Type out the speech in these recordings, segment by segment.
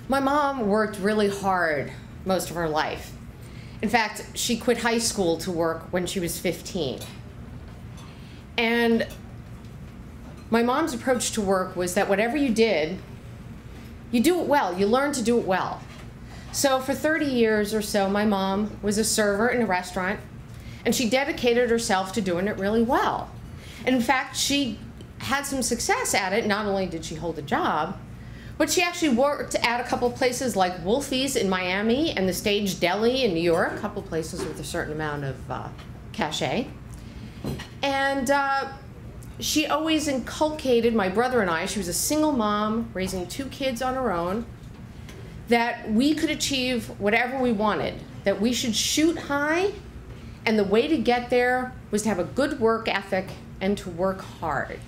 My mom worked really hard most of her life. In fact, she quit high school to work when she was 15. And my mom's approach to work was that whatever you did, you do it well. You learn to do it well. So for 30 years or so, my mom was a server in a restaurant, and she dedicated herself to doing it really well. And in fact, she had some success at it. Not only did she hold a job, but she actually worked at a couple of places like Wolfie's in Miami and the Stage Deli in New York, a couple of places with a certain amount of cachet. And she always inculcated my brother and I, she was a single mom raising 2 kids on her own, that we could achieve whatever we wanted, that we should shoot high, and the way to get there was to have a good work ethic and to work hard.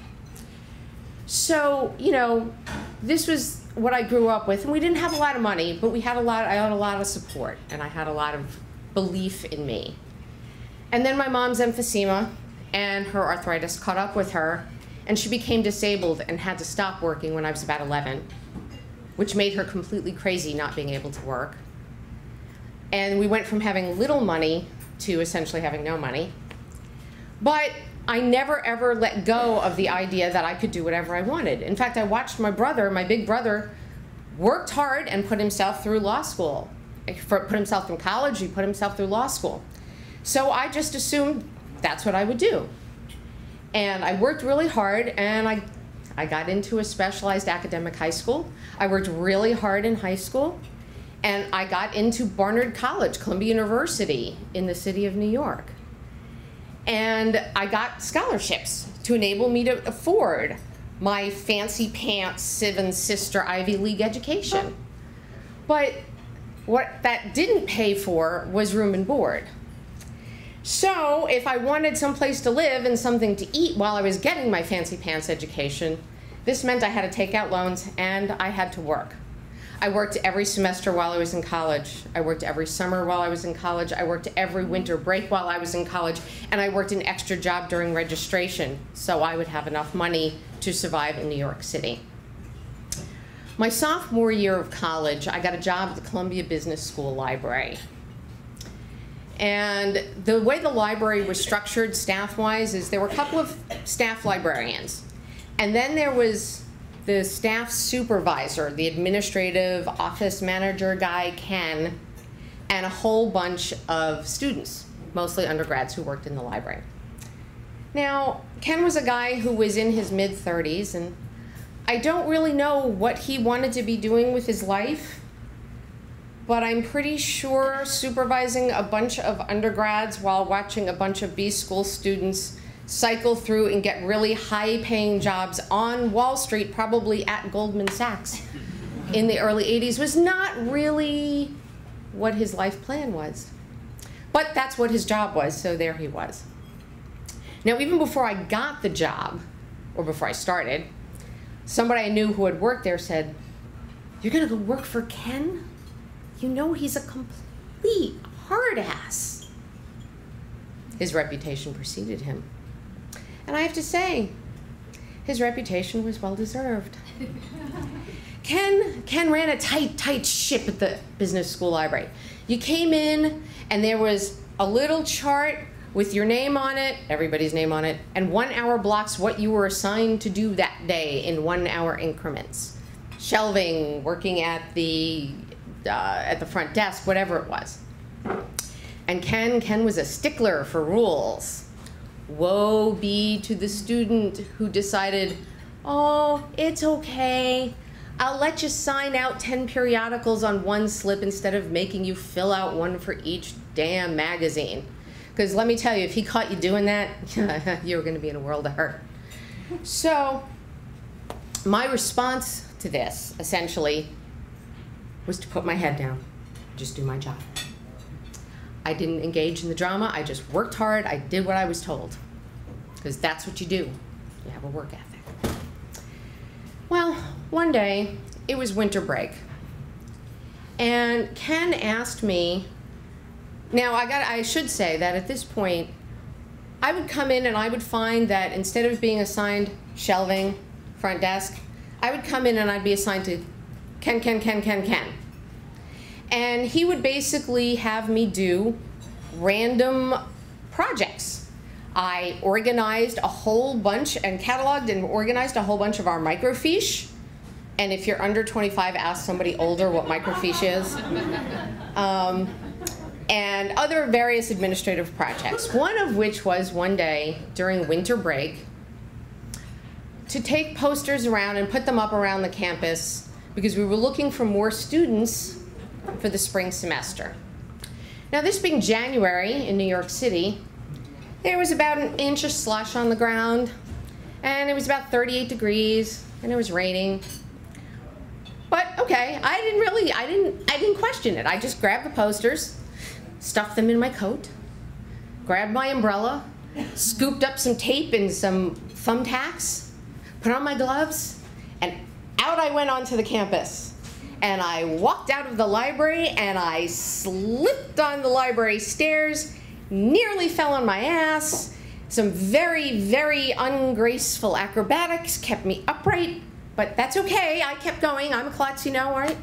So, you know, this was what I grew up with, and we didn't have a lot of money, but I had a lot of support, and I had a lot of belief in me. And then my mom's emphysema and her arthritis caught up with her, and she became disabled and had to stop working when I was about 11, which made her completely crazy not being able to work. And we went from having little money to essentially having no money. But I never ever let go of the idea that I could do whatever I wanted. In fact, I watched my brother, my big brother, worked hard and put himself through law school. Put himself in college, he put himself through law school. So I just assumed that's what I would do. And I worked really hard, and I got into a specialized academic high school. I worked really hard in high school, and I got into Barnard College, Columbia University in the city of New York. And I got scholarships to enable me to afford my fancy pants, seven-sister Ivy League education. But what that didn't pay for was room and board. So if I wanted someplace to live and something to eat while I was getting my fancy pants education, this meant I had to take out loans and I had to work. I worked every semester while I was in college. I worked every summer while I was in college. I worked every winter break while I was in college. And I worked an extra job during registration so I would have enough money to survive in New York City. My sophomore year of college, I got a job at the Columbia Business School library. And the way the library was structured staff-wise is there were a couple of staff librarians. And then there was the staff supervisor, the administrative office manager guy, Ken, and a whole bunch of students, mostly undergrads who worked in the library. Now, Ken was a guy who was in his mid-30s, and I don't really know what he wanted to be doing with his life, but I'm pretty sure supervising a bunch of undergrads while watching a bunch of B-school students cycle through and get really high-paying jobs on Wall Street, probably at Goldman Sachs in the early 80s, was not really what his life plan was. But that's what his job was, so there he was. Now, even before I got the job, or before I started, somebody I knew who had worked there said, "You're gonna go work for Ken? You know he's a complete hard ass." His reputation preceded him. And I have to say, his reputation was well-deserved. Ken ran a tight ship at the business school library. You came in, and there was a little chart with your name on it, everybody's name on it, and 1-hour blocks what you were assigned to do that day in 1-hour increments. Shelving, working at the front desk, whatever it was. And Ken was a stickler for rules. Woe be to the student who decided, "Oh, it's okay. I'll let you sign out 10 periodicals on one slip instead of making you fill out one for each damn magazine." Because let me tell you, if he caught you doing that, you were going to be in a world of hurt. So my response to this, essentially, was to put my head down, just do my job. I didn't engage in the drama. I just worked hard. I did what I was told, because that's what you do. You have a work ethic. Well, one day, it was winter break, and Ken asked me, now I should say that at this point, I would come in and I would find that instead of being assigned shelving, front desk, I would come in and I'd be assigned to Ken, Ken, Ken, Ken, Ken. And he would basically have me do random projects. I organized a whole bunch and cataloged and organized a whole bunch of our microfiche. And if you're under 25, ask somebody older what microfiche is. And other various administrative projects. One of which was one day during winter break to take posters around and put them up around the campus because we were looking for more students for the spring semester. Now, this being January in New York City, there was about an inch of slush on the ground, and it was about 38 degrees, and it was raining. But okay, I didn't question it. I just grabbed the posters, stuffed them in my coat, grabbed my umbrella, scooped up some tape and some thumbtacks, put on my gloves, and out I went onto the campus. And I walked out of the library, and I slipped on the library stairs, nearly fell on my ass. Some very, very ungraceful acrobatics kept me upright, but that's okay. I kept going. I'm a klutz, you know, right?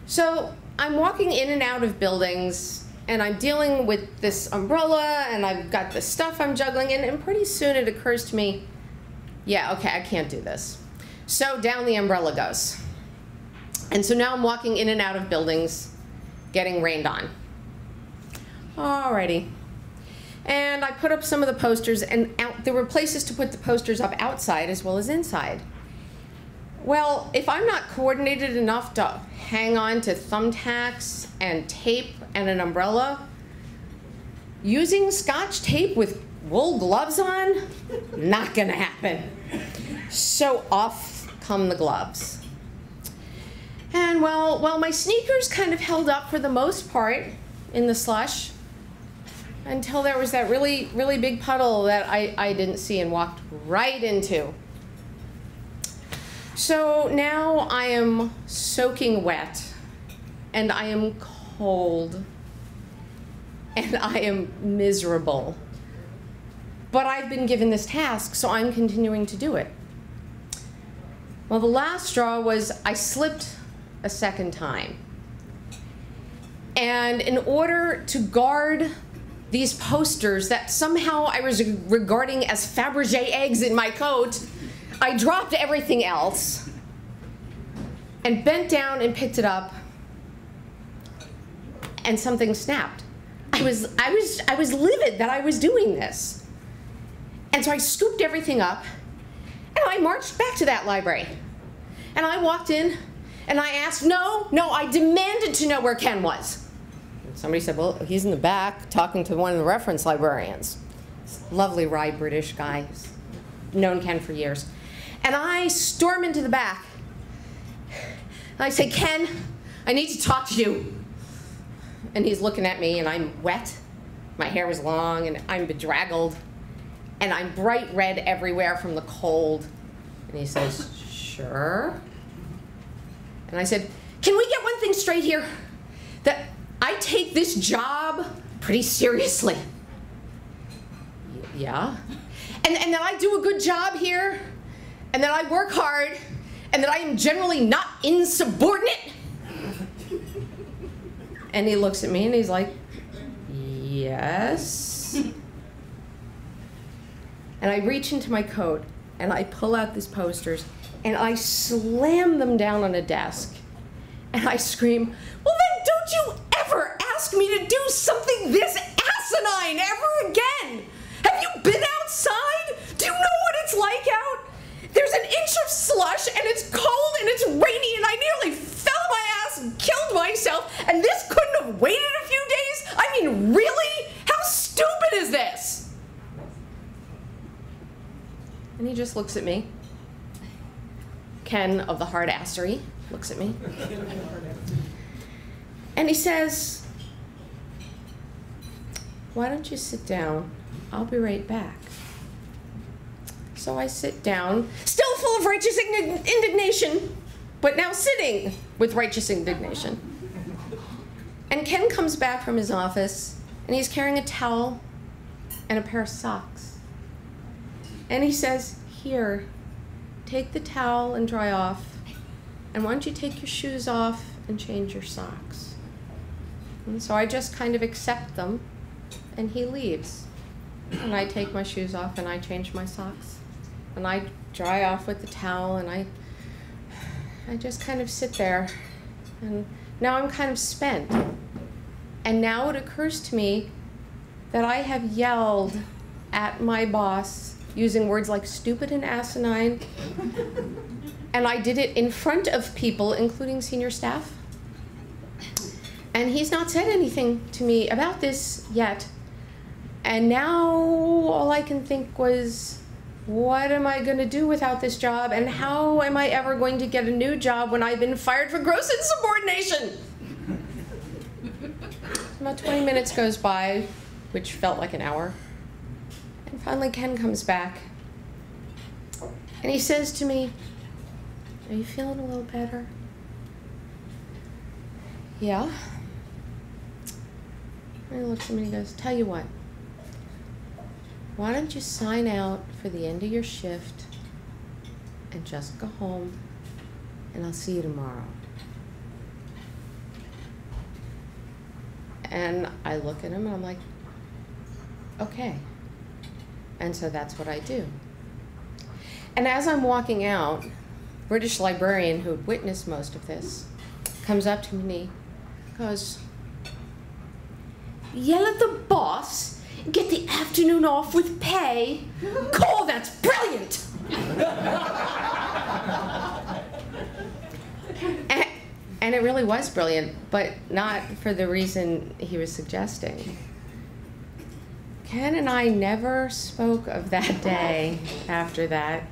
So I'm walking in and out of buildings, and I'm dealing with this umbrella, and I've got the stuff I'm juggling, and pretty soon it occurs to me, yeah, okay, I can't do this. So down the umbrella goes. And so now I'm walking in and out of buildings, getting rained on. Alrighty. And I put up some of the posters, and there were places to put the posters up outside as well as inside. Well, if I'm not coordinated enough to hang on to thumbtacks and tape and an umbrella, using Scotch tape with wool gloves on, not gonna happen. So off come the gloves. And well, my sneakers kind of held up for the most part in the slush until there was that really, really big puddle that I didn't see and walked right into. So now I am soaking wet, and I am cold, and I am miserable. But I've been given this task, so I'm continuing to do it. Well, the last straw was I slipped a second time. And in order to guard these posters that somehow I was regarding as Fabergé eggs in my coat, I dropped everything else and bent down and picked it up, and something snapped. I was livid that I was doing this. And so I scooped everything up, and I marched back to that library. And I walked in, and I asked, no, I demanded to know where Ken was. And somebody said, well, he's in the back talking to one of the reference librarians. This lovely, wry British guy. He's known Ken for years. And I storm into the back. And I say, Ken, I need to talk to you. And he's looking at me, and I'm wet. My hair was long, and I'm bedraggled. And I'm bright red everywhere from the cold. And he says, sure. And I said, can we get one thing straight here? That I take this job pretty seriously. Yeah. And that I do a good job here, and that I work hard, and that I am generally not insubordinate. And he looks at me, and he's like, yes. And I reach into my coat, and I pull out these posters, and I slam them down on a desk. And I scream, well then don't you ever ask me to do something this asinine ever again! Have you been outside? Do you know what it's like out? There's an inch of slush, and it's cold, and it's rainy, and I nearly fell on my ass and killed myself, and this couldn't have waited a few days? I mean, really? How stupid is this? And he just looks at me. Ken of the hard assery looks at me. And he says, why don't you sit down? I'll be right back. So I sit down, still full of righteous indignation, but now sitting with righteous indignation. And Ken comes back from his office, and he's carrying a towel and a pair of socks. And he says, here, take the towel and dry off, and why don't you take your shoes off and change your socks? And so I just kind of accept them, and he leaves. And I take my shoes off and I change my socks. And I dry off with the towel, and I just kind of sit there. And now I'm kind of spent. And now it occurs to me that I have yelled at my boss using words like stupid and asinine. And I did it in front of people, including senior staff. And he's not said anything to me about this yet. And now all I can think was, what am I going to do without this job? And how am I ever going to get a new job when I've been fired for gross insubordination? About 20 minutes goes by, which felt like an hour. And finally Ken comes back. And he says to me, are you feeling a little better? Yeah. And he looks at me and he goes, tell you what, why don't you sign out for the end of your shift and just go home, and I'll see you tomorrow. And I look at him and I'm like, okay. And so that's what I do. And as I'm walking out, British librarian who had witnessed most of this comes up to me and he goes, yell at the boss, get the afternoon off with pay. Cole, that's brilliant! And it really was brilliant, but not for the reason he was suggesting. Ken and I never spoke of that day after that.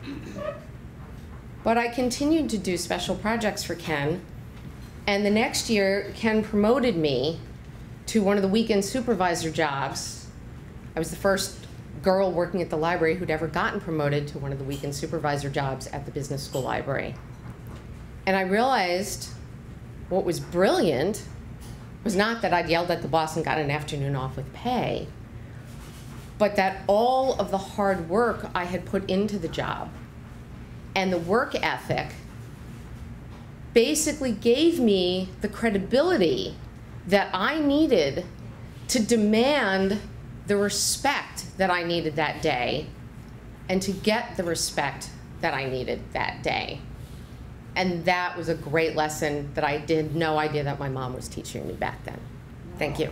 But I continued to do special projects for Ken. And the next year, Ken promoted me to one of the weekend supervisor jobs. I was the first girl working at the library who'd ever gotten promoted to one of the weekend supervisor jobs at the business school library. And I realized what was brilliant was not that I'd yelled at the boss and got an afternoon off with pay, but that all of the hard work I had put into the job and the work ethic basically gave me the credibility that I needed to demand the respect that I needed that day and to get the respect that I needed that day. And that was a great lesson that I had no idea that my mom was teaching me back then. Thank you.